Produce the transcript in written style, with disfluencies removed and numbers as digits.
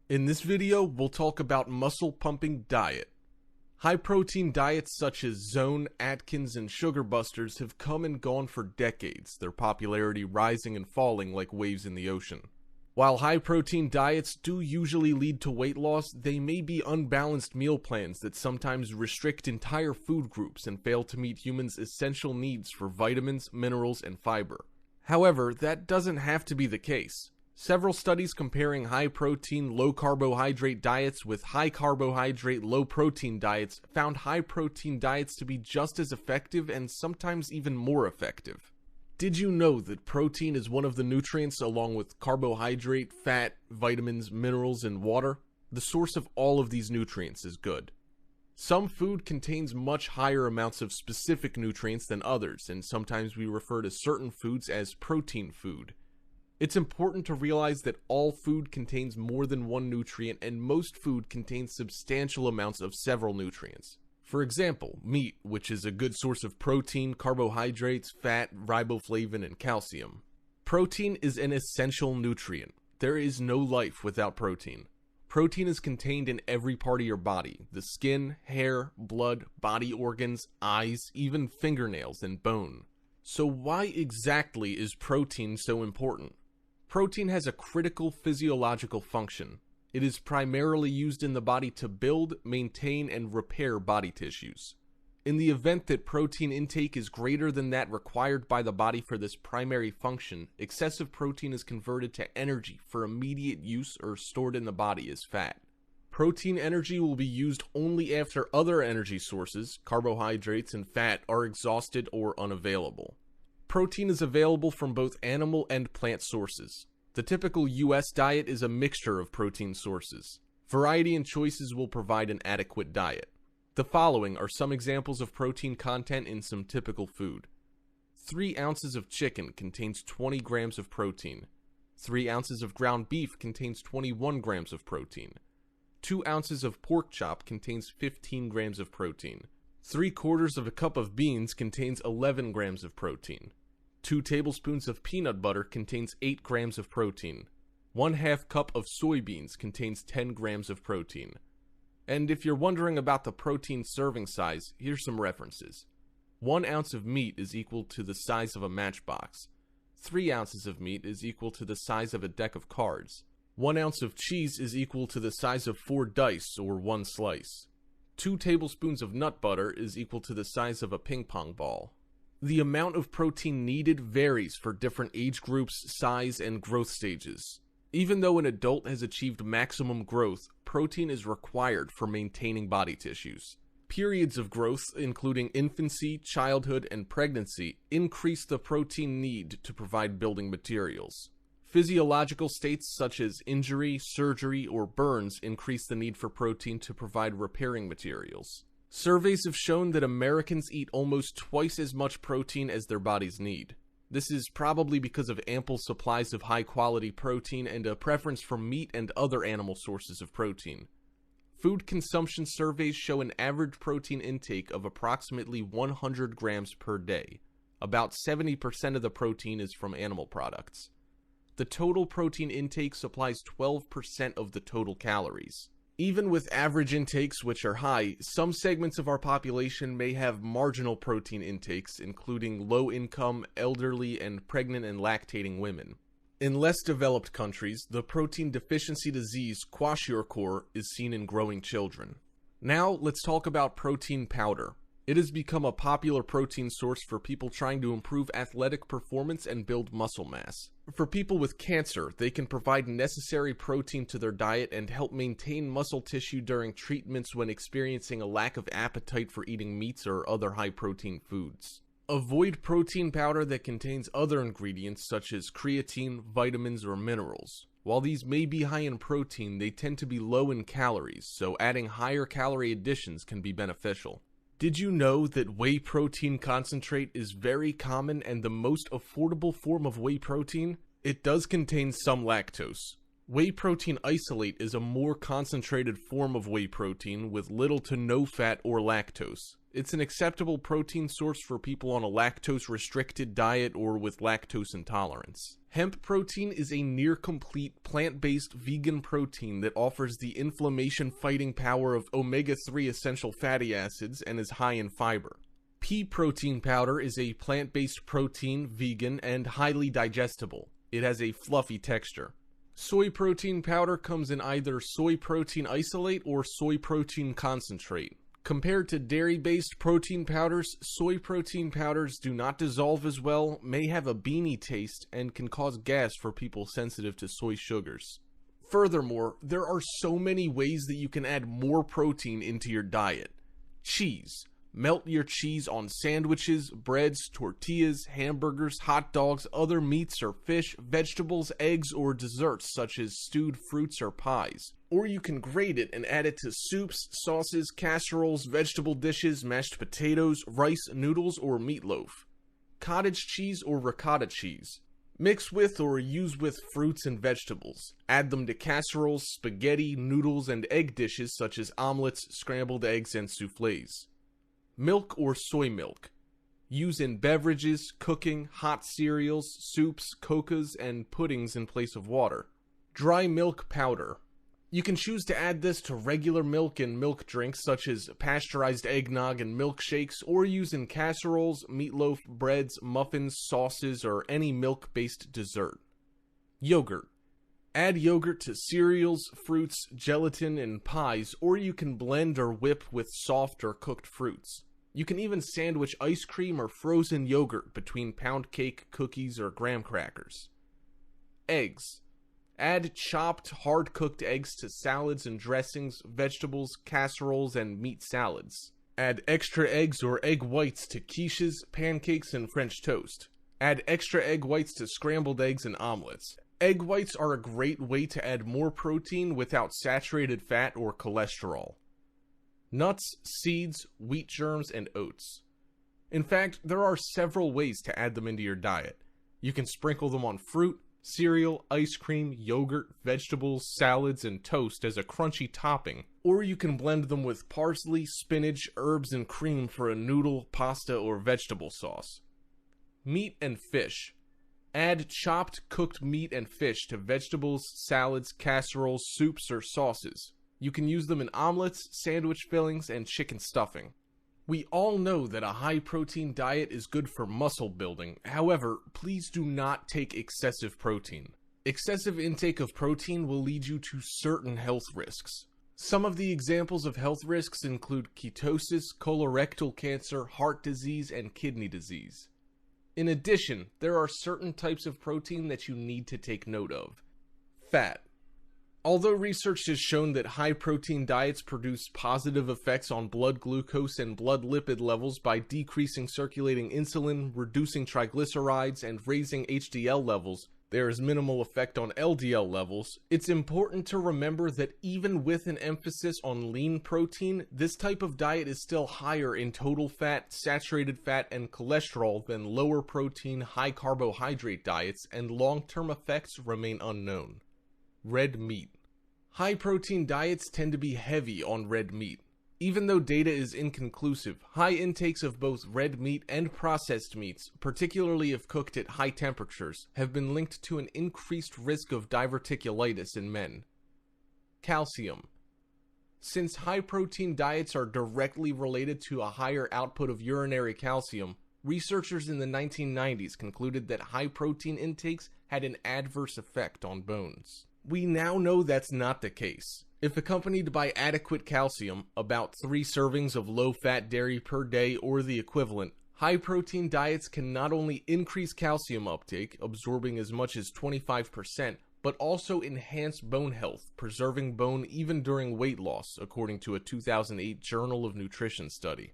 In this video, we'll talk about muscle pumping diet. High protein diets such as Zone, Atkins, and Sugar Busters have come and gone for decades, their popularity rising and falling like waves in the ocean. While high protein diets do usually lead to weight loss, they may be unbalanced meal plans that sometimes restrict entire food groups and fail to meet humans' essential needs for vitamins, minerals, and fiber. However, that doesn't have to be the case. Several studies comparing high-protein, low-carbohydrate diets with high-carbohydrate, low-protein diets found high-protein diets to be just as effective and sometimes even more effective. Did you know that protein is one of the nutrients along with carbohydrate, fat, vitamins, minerals, and water? The source of all of these nutrients is good. Some food contains much higher amounts of specific nutrients than others, and sometimes we refer to certain foods as protein food. It's important to realize that all food contains more than one nutrient, and most food contains substantial amounts of several nutrients. For example, meat, which is a good source of protein, carbohydrates, fat, riboflavin, and calcium. Protein is an essential nutrient. There is no life without protein. Protein is contained in every part of your body: the skin, hair, blood, body organs, eyes, even fingernails and bone. So why exactly is protein so important? Protein has a critical physiological function. It is primarily used in the body to build, maintain, and repair body tissues. In the event that protein intake is greater than that required by the body for this primary function, excessive protein is converted to energy for immediate use or stored in the body as fat. Protein energy will be used only after other energy sources, carbohydrates and fat, are exhausted or unavailable. Protein is available from both animal and plant sources. The typical US diet is a mixture of protein sources. Variety and choices will provide an adequate diet. The following are some examples of protein content in some typical food. 3 ounces of chicken contains 20 grams of protein. 3 ounces of ground beef contains 21 grams of protein. 2 ounces of pork chop contains 15 grams of protein. 3/4 of a cup of beans contains 11 grams of protein. 2 tablespoons of peanut butter contains 8 grams of protein. 1/2 cup of soybeans contains 10 grams of protein. And if you're wondering about the protein serving size, here's some references. 1 ounce of meat is equal to the size of a matchbox. 3 ounces of meat is equal to the size of a deck of cards. 1 ounce of cheese is equal to the size of 4 dice or 1 slice. 2 tablespoons of nut butter is equal to the size of a ping pong ball. The amount of protein needed varies for different age groups, size, and growth stages. Even though an adult has achieved maximum growth, protein is required for maintaining body tissues. Periods of growth, including infancy, childhood, and pregnancy, increase the protein need to provide building materials. Physiological states such as injury, surgery, or burns increase the need for protein to provide repairing materials. Surveys have shown that Americans eat almost twice as much protein as their bodies need. This is probably because of ample supplies of high-quality protein and a preference for meat and other animal sources of protein. Food consumption surveys show an average protein intake of approximately 100 grams per day. About 70% of the protein is from animal products. The total protein intake supplies 12% of the total calories. Even with average intakes, which are high, some segments of our population may have marginal protein intakes, including low-income, elderly, and pregnant and lactating women. In less developed countries, the protein deficiency disease kwashiorkor is seen in growing children. Now, let's talk about protein powder. It has become a popular protein source for people trying to improve athletic performance and build muscle mass. For people with cancer, they can provide necessary protein to their diet and help maintain muscle tissue during treatments when experiencing a lack of appetite for eating meats or other high-protein foods. Avoid protein powder that contains other ingredients such as creatine, vitamins, or minerals. While these may be high in protein, they tend to be low in calories, so adding higher calorie additions can be beneficial. Did you know that whey protein concentrate is very common and the most affordable form of whey protein? It does contain some lactose. Whey protein isolate is a more concentrated form of whey protein with little to no fat or lactose. It's an acceptable protein source for people on a lactose-restricted diet or with lactose intolerance. Hemp protein is a near-complete plant-based vegan protein that offers the inflammation-fighting power of omega-3 essential fatty acids and is high in fiber. Pea protein powder is a plant-based protein, vegan, and highly digestible. It has a fluffy texture. Soy protein powder comes in either soy protein isolate or soy protein concentrate. Compared to dairy-based protein powders, soy protein powders do not dissolve as well, may have a beany taste, and can cause gas for people sensitive to soy sugars. Furthermore, there are so many ways that you can add more protein into your diet. Cheese. Melt your cheese on sandwiches, breads, tortillas, hamburgers, hot dogs, other meats or fish, vegetables, eggs, or desserts such as stewed fruits or pies. Or you can grate it and add it to soups, sauces, casseroles, vegetable dishes, mashed potatoes, rice, noodles, or meatloaf. Cottage cheese or ricotta cheese. Mix with or use with fruits and vegetables. Add them to casseroles, spaghetti, noodles, and egg dishes such as omelets, scrambled eggs, and soufflés. Milk or soy milk. Use in beverages, cooking, hot cereals, soups, cocoas, and puddings in place of water. Dry milk powder. You can choose to add this to regular milk and milk drinks such as pasteurized eggnog and milkshakes, or use in casseroles, meatloaf, breads, muffins, sauces, or any milk-based dessert. Yogurt. Add yogurt to cereals, fruits, gelatin, and pies, or you can blend or whip with soft or cooked fruits. You can even sandwich ice cream or frozen yogurt between pound cake, cookies, or graham crackers. Eggs. Add chopped, hard-cooked eggs to salads and dressings, vegetables, casseroles, and meat salads. Add extra eggs or egg whites to quiches, pancakes, and French toast. Add extra egg whites to scrambled eggs and omelets. Egg whites are a great way to add more protein without saturated fat or cholesterol. Nuts, seeds, wheat germs, and oats. In fact, there are several ways to add them into your diet. You can sprinkle them on fruit, cereal, ice cream, yogurt, vegetables, salads, and toast as a crunchy topping. Or you can blend them with parsley, spinach, herbs, and cream for a noodle, pasta, or vegetable sauce. Meat and fish. Add chopped, cooked meat and fish to vegetables, salads, casseroles, soups, or sauces. You can use them in omelets, sandwich fillings, and chicken stuffing. We all know that a high-protein diet is good for muscle building. However, please do not take excessive protein. Excessive intake of protein will lead you to certain health risks. Some of the examples of health risks include ketosis, colorectal cancer, heart disease, and kidney disease. In addition, there are certain types of protein that you need to take note of. Fat. Although research has shown that high-protein diets produce positive effects on blood glucose and blood lipid levels by decreasing circulating insulin, reducing triglycerides, and raising HDL levels, there is minimal effect on LDL levels. It's important to remember that even with an emphasis on lean protein, this type of diet is still higher in total fat, saturated fat, and cholesterol than lower protein, high carbohydrate diets, and long-term effects remain unknown. Red meat. High-protein diets tend to be heavy on red meat. Even though data is inconclusive, high intakes of both red meat and processed meats, particularly if cooked at high temperatures, have been linked to an increased risk of diverticulitis in men. Calcium. Since high-protein diets are directly related to a higher output of urinary calcium, researchers in the 1990s concluded that high-protein intakes had an adverse effect on bones. We now know that's not the case. If accompanied by adequate calcium, about 3 servings of low-fat dairy per day or the equivalent, high-protein diets can not only increase calcium uptake, absorbing as much as 25%, but also enhance bone health, preserving bone even during weight loss, according to a 2008 Journal of Nutrition study.